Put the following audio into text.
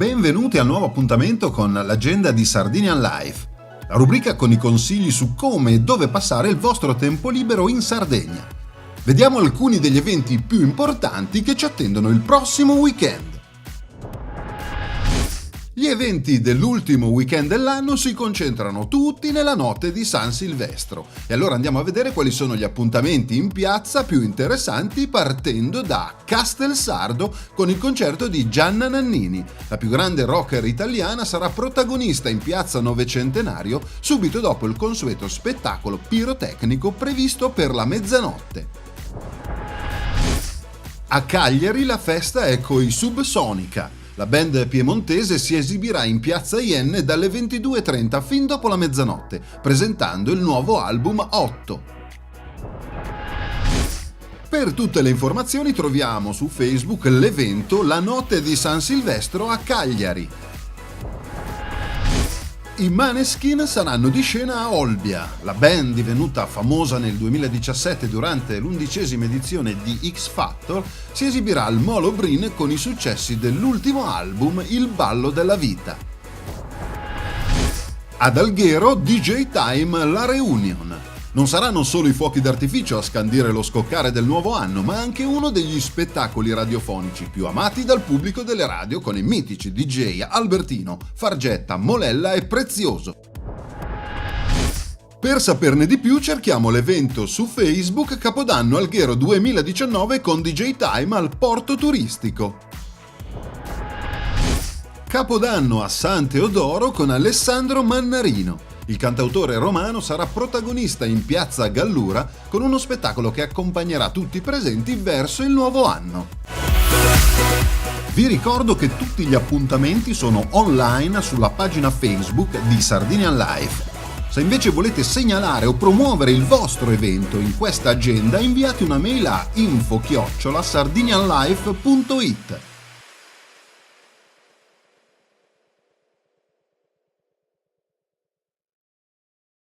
Benvenuti al nuovo appuntamento con l'agenda di Sardinian Life, la rubrica con i consigli su come e dove passare il vostro tempo libero in Sardegna. Vediamo alcuni degli eventi più importanti che ci attendono il prossimo weekend. Gli eventi dell'ultimo weekend dell'anno si concentrano tutti nella notte di San Silvestro e allora andiamo a vedere quali sono gli appuntamenti in piazza più interessanti partendo da Castelsardo con il concerto di Gianna Nannini. La più grande rocker italiana sarà protagonista in piazza Novecentenario subito dopo il consueto spettacolo pirotecnico previsto per la mezzanotte. A Cagliari la festa è coi Subsonica. La band piemontese si esibirà in piazza Ienne dalle 22:30 fin dopo la mezzanotte, presentando il nuovo album 8. Per tutte le informazioni troviamo su Facebook l'evento La Notte di San Silvestro a Cagliari. I Maneskin saranno di scena a Olbia. La band, divenuta famosa nel 2017 durante l'11ª edizione di X Factor, si esibirà al Molo Brin con i successi dell'ultimo album Il ballo della vita. Ad Alghero, DJ Time La Reunion. Non saranno solo i fuochi d'artificio a scandire lo scoccare del nuovo anno, ma anche uno degli spettacoli radiofonici più amati dal pubblico delle radio con i mitici DJ Albertino, Fargetta, Molella e Prezioso. Per saperne di più cerchiamo l'evento su Facebook Capodanno Alghero 2019 con DJ Time al Porto Turistico. Capodanno a San Teodoro con Alessandro Mannarino. Il cantautore romano sarà protagonista in piazza Gallura con uno spettacolo che accompagnerà tutti i presenti verso il nuovo anno. Vi ricordo che tutti gli appuntamenti sono online sulla pagina Facebook di Sardinian Life. Se invece volete segnalare o promuovere il vostro evento in questa agenda, inviate una mail a info@sardinianlife.it.